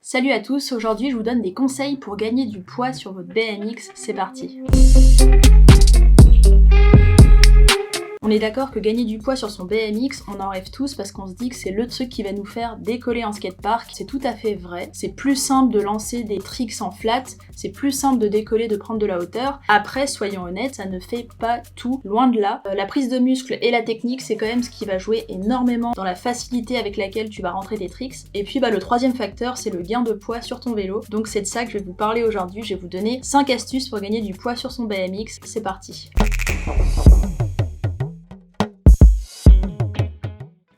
Salut à tous, aujourd'hui je vous donne des conseils pour gagner du poids sur votre BMX, c'est parti. On est d'accord que gagner du poids sur son BMX, on en rêve tous parce qu'on se dit que c'est le truc qui va nous faire décoller en skatepark. C'est tout à fait vrai. C'est plus simple de lancer des tricks en flat, c'est plus simple de décoller, de prendre de la hauteur. Après, soyons honnêtes, ça ne fait pas tout, loin de là. La prise de muscle et la technique, c'est quand même ce qui va jouer énormément dans la facilité avec laquelle tu vas rentrer tes tricks. Et puis le troisième facteur, c'est le gain de poids sur ton vélo. Donc c'est de ça que je vais vous parler aujourd'hui. Je vais vous donner 5 astuces pour gagner du poids sur son BMX. C'est parti.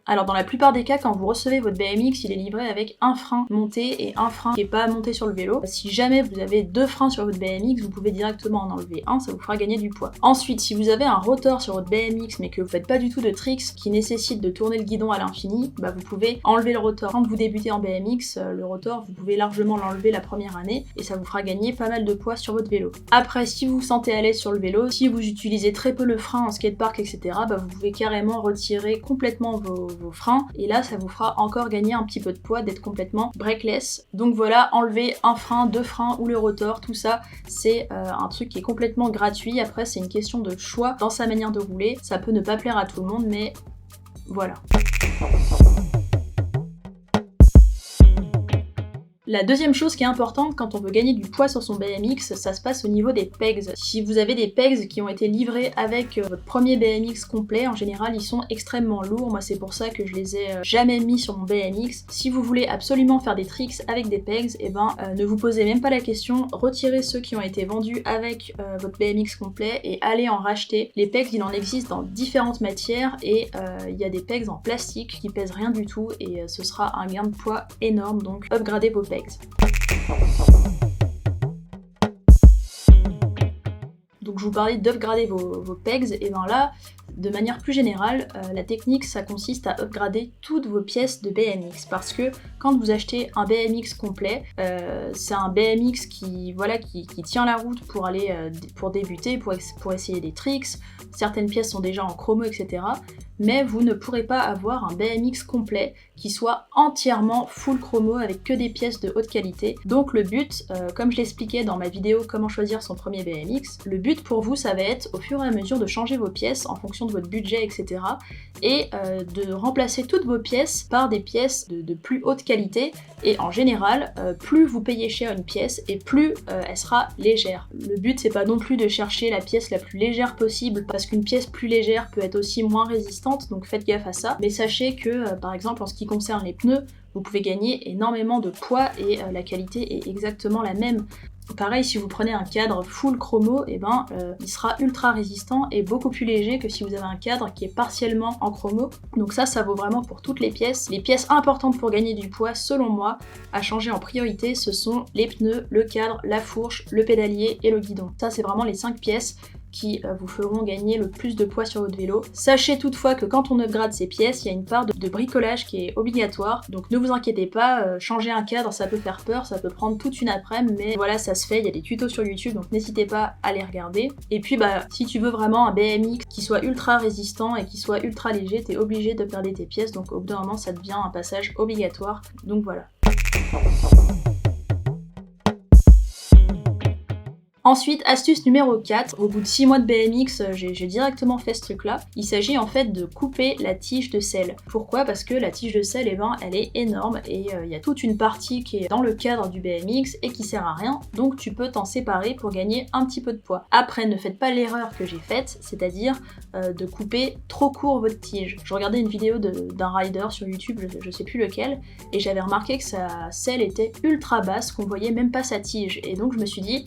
Alors dans la plupart des cas, quand vous recevez votre BMX, il est livré avec un frein monté et un frein qui n'est pas monté sur le vélo. Si jamais vous avez 2 freins sur votre BMX, vous pouvez directement en enlever un, ça vous fera gagner du poids. Ensuite, si vous avez un rotor sur votre BMX mais que vous faites pas du tout de tricks qui nécessitent de tourner le guidon à l'infini, vous pouvez enlever le rotor. Quand vous débutez en BMX, le rotor, vous pouvez largement l'enlever la première année et ça vous fera gagner pas mal de poids sur votre vélo. Après, si vous vous sentez à l'aise sur le vélo, si vous utilisez très peu le frein en skatepark, etc., vous pouvez carrément retirer complètement vos freins et là ça vous fera encore gagner un petit peu de poids, d'être complètement breakless. Donc voilà, enlever un frein, 2 freins ou le rotor, tout ça c'est un truc qui est complètement gratuit. Après c'est une question de choix dans sa manière de rouler, ça peut ne pas plaire à tout le monde mais voilà. La deuxième chose qui est importante quand on veut gagner du poids sur son BMX, ça se passe au niveau des pegs. Si vous avez des pegs qui ont été livrés avec votre premier BMX complet, en général ils sont extrêmement lourds. Moi c'est pour ça que je les ai jamais mis sur mon BMX. Si vous voulez absolument faire des tricks avec des pegs, ne vous posez même pas la question, retirez ceux qui ont été vendus avec votre BMX complet et allez en racheter. Les pegs, il en existe dans différentes matières et il y a des pegs en plastique qui pèsent rien du tout et ce sera un gain de poids énorme, donc upgradez vos pegs. Donc je vous parlais d'upgrader vos pegs, et là, de manière plus générale, la technique ça consiste à upgrader toutes vos pièces de BMX parce que quand vous achetez un BMX complet, c'est un BMX qui tient la route pour aller pour débuter, pour essayer des tricks. Certaines pièces sont déjà en chromo, etc. Mais vous ne pourrez pas avoir un BMX complet qui soit entièrement full chromo avec que des pièces de haute qualité. Donc le but, comme je l'expliquais dans ma vidéo comment choisir son premier BMX, le but pour vous ça va être au fur et à mesure de changer vos pièces en fonction de votre budget, etc. et de remplacer toutes vos pièces par des pièces de plus haute qualité. Et en général, plus vous payez cher une pièce et plus elle sera légère. Le but c'est pas non plus de chercher la pièce la plus légère possible parce qu'une pièce plus légère peut être aussi moins résistante, donc faites gaffe à ça. Mais sachez que par exemple en ce qui concerne les pneus, vous pouvez gagner énormément de poids et la qualité est exactement la même. Pareil, si vous prenez un cadre full chromo, il sera ultra résistant et beaucoup plus léger que si vous avez un cadre qui est partiellement en chromo. Donc ça vaut vraiment pour toutes les pièces. Les pièces importantes pour gagner du poids, selon moi, à changer en priorité, ce sont les pneus, le cadre, la fourche, le pédalier et le guidon. Ça, c'est vraiment les 5 pièces qui vous feront gagner le plus de poids sur votre vélo. Sachez toutefois que quand on upgrade ces pièces, il y a une part de bricolage qui est obligatoire, donc ne vous inquiétez pas, changer un cadre ça peut faire peur, ça peut prendre toute une après-midi, mais voilà, ça se fait, il y a des tutos sur YouTube, donc n'hésitez pas à les regarder. Et puis si tu veux vraiment un BMX qui soit ultra résistant et qui soit ultra léger, t'es obligé d'upgrader tes pièces, donc au bout d'un moment ça devient un passage obligatoire, donc voilà. Ensuite, astuce numéro 4, au bout de 6 mois de BMX, j'ai directement fait ce truc-là. Il s'agit en fait de couper la tige de selle. Pourquoi ? Parce que la tige de selle, elle est énorme et il y a toute une partie qui est dans le cadre du BMX et qui sert à rien, donc tu peux t'en séparer pour gagner un petit peu de poids. Après, ne faites pas l'erreur que j'ai faite, c'est-à-dire de couper trop court votre tige. Je regardais une vidéo d'un rider sur YouTube, je sais plus lequel, et j'avais remarqué que sa selle était ultra basse, qu'on voyait même pas sa tige. Et donc je me suis dit,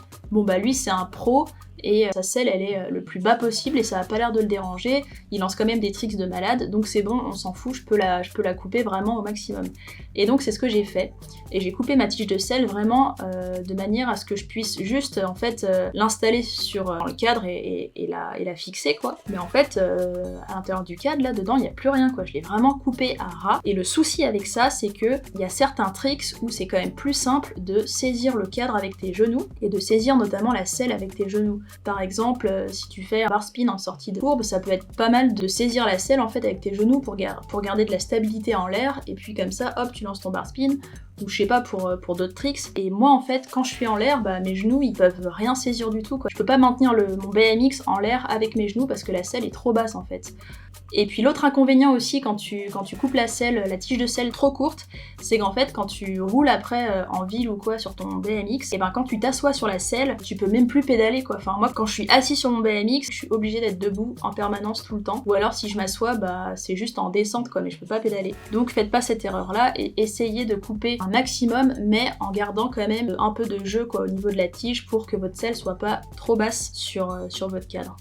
lui c'est un pro et sa selle elle est le plus bas possible et ça a pas l'air de le déranger, il lance quand même des tricks de malade, donc c'est bon, on s'en fout, je peux la couper vraiment au maximum. Et donc c'est ce que j'ai fait, et j'ai coupé ma tige de selle vraiment de manière à ce que je puisse juste en fait l'installer sur le cadre et la fixer quoi. Mais en fait à l'intérieur du cadre là dedans il n'y a plus rien quoi, je l'ai vraiment coupé à ras. Et le souci avec ça c'est que il y a certains tricks où c'est quand même plus simple de saisir le cadre avec tes genoux et de saisir notamment la selle avec tes genoux. Par exemple, si tu fais un bar spin en sortie de courbe, ça peut être pas mal de saisir la selle en fait avec tes genoux pour garder de la stabilité en l'air, et puis comme ça, hop, tu lances ton bar spin, ou je sais pas pour d'autres tricks. Et moi en fait quand je suis en l'air, bah mes genoux ils peuvent rien saisir du tout quoi. Je peux pas maintenir mon BMX en l'air avec mes genoux parce que la selle est trop basse en fait. Et puis l'autre inconvénient aussi quand tu coupes la tige de selle trop courte, c'est qu'en fait quand tu roules après en ville ou quoi sur ton BMX, et ben quand tu t'assois sur la selle, tu peux même plus pédaler quoi. Enfin moi quand je suis assis sur mon BMX, je suis obligée d'être debout en permanence tout le temps. Ou alors si je m'assois, bah c'est juste en descente quoi, mais je peux pas pédaler. Donc faites pas cette erreur là et essayez de couper un maximum, mais en gardant quand même un peu de jeu quoi au niveau de la tige pour que votre selle soit pas trop basse sur votre cadre.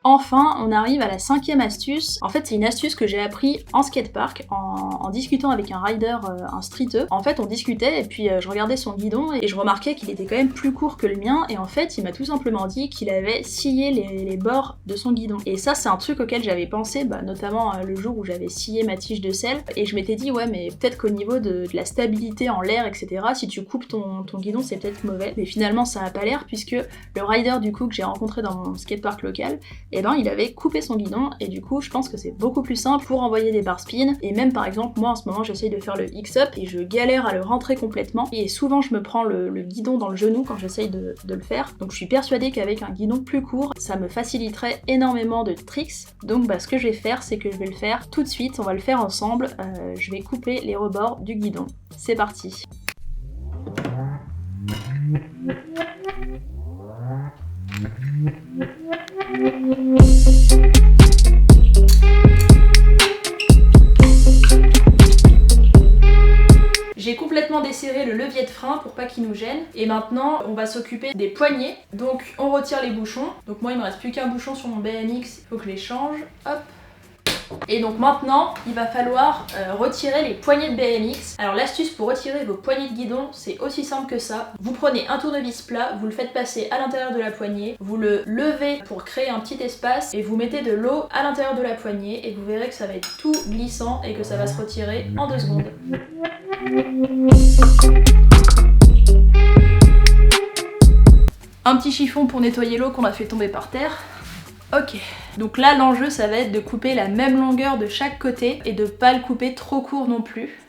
Enfin, on arrive à la 5e astuce. En fait, c'est une astuce que j'ai appris en skatepark, en discutant avec un rider, un streeteux. En fait, on discutait et puis je regardais son guidon et je remarquais qu'il était quand même plus court que le mien. Et en fait, il m'a tout simplement dit qu'il avait scié les bords de son guidon. Et ça, c'est un truc auquel j'avais pensé, notamment le jour où j'avais scié ma tige de selle. Et je m'étais dit, ouais, mais peut-être qu'au niveau de la stabilité en l'air, etc., si tu coupes ton guidon, c'est peut-être mauvais. Mais finalement, ça a pas l'air puisque le rider du coup que j'ai rencontré dans mon skatepark local, et ben il avait coupé son guidon et du coup je pense que c'est beaucoup plus simple pour envoyer des bar spins. Et même par exemple moi en ce moment j'essaye de faire le X-up et je galère à le rentrer complètement et souvent je me prends le guidon dans le genou quand j'essaye de le faire. Donc je suis persuadée qu'avec un guidon plus court ça me faciliterait énormément de tricks. Donc ce que je vais faire c'est que je vais le faire tout de suite, on va le faire ensemble. Je vais couper les rebords du guidon. C'est parti. J'ai complètement desserré le levier de frein pour pas qu'il nous gêne. Et maintenant, on va s'occuper des poignées. Donc, on retire les bouchons. Donc moi, il me reste plus qu'un bouchon sur mon BMX. Il faut que je les change. Hop. Et donc maintenant, il va falloir retirer les poignées de BMX. Alors l'astuce pour retirer vos poignées de guidon, c'est aussi simple que ça. Vous prenez un tournevis plat, vous le faites passer à l'intérieur de la poignée, vous le levez pour créer un petit espace et vous mettez de l'eau à l'intérieur de la poignée et vous verrez que ça va être tout glissant et que ça va se retirer en 2 secondes. Un petit chiffon pour nettoyer l'eau qu'on a fait tomber par terre. Ok, donc là l'enjeu ça va être de couper la même longueur de chaque côté et de pas le couper trop court non plus.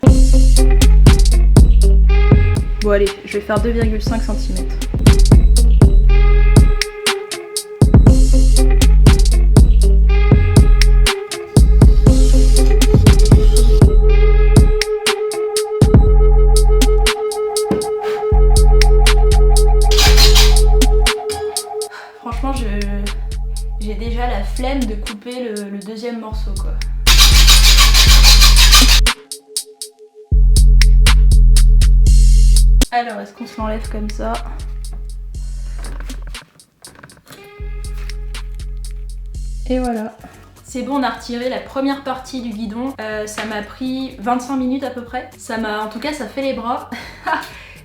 Bon allez, je vais faire 2,5 cm. Franchement j'ai déjà la flemme de couper le deuxième morceau quoi. Alors est-ce qu'on se l'enlève comme ça? Et voilà. C'est bon, on a retiré la première partie du guidon. Ça m'a pris 25 minutes à peu près. En tout cas ça fait les bras.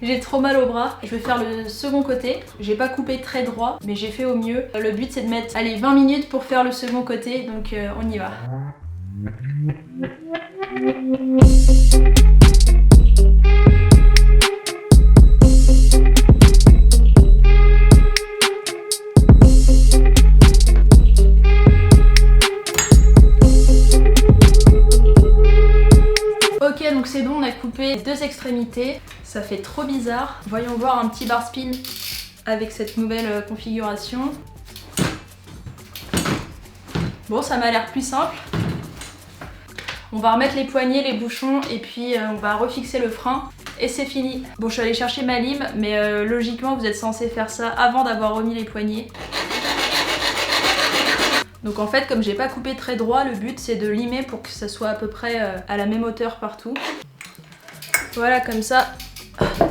J'ai trop mal au bras. Je vais faire le second côté. J'ai pas coupé très droit, mais j'ai fait au mieux. Le but c'est de mettre 20 minutes pour faire le second côté, donc on y va. Ok, donc c'est bon, on a coupé les 2 extrémités. Ça fait trop bizarre. Voyons voir un petit bar spin avec cette nouvelle configuration. Bon, ça m'a l'air plus simple. On va remettre les poignées, les bouchons et puis on va refixer le frein. Et c'est fini. Bon, je suis allée chercher ma lime, mais logiquement vous êtes censé faire ça avant d'avoir remis les poignées. Donc en fait, comme j'ai pas coupé très droit, le but c'est de limer pour que ça soit à peu près à la même hauteur partout. Voilà, comme ça,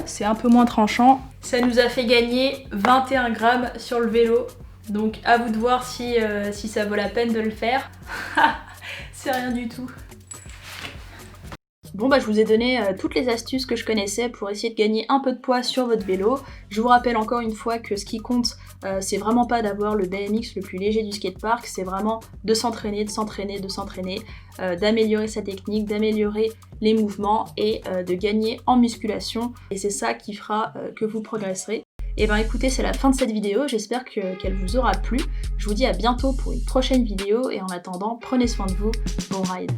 c'est un peu moins tranchant. Ça nous a fait gagner 21 grammes sur le vélo. Donc à vous de voir si ça vaut la peine de le faire. C'est rien du tout. Bon je vous ai donné toutes les astuces que je connaissais pour essayer de gagner un peu de poids sur votre vélo. Je vous rappelle encore une fois que ce qui compte, c'est vraiment pas d'avoir le BMX le plus léger du skatepark, c'est vraiment de s'entraîner, d'améliorer sa technique, d'améliorer les mouvements et de gagner en musculation. Et c'est ça qui fera que vous progresserez. Et écoutez, c'est la fin de cette vidéo, j'espère qu'elle vous aura plu. Je vous dis à bientôt pour une prochaine vidéo et en attendant, prenez soin de vous, bon ride.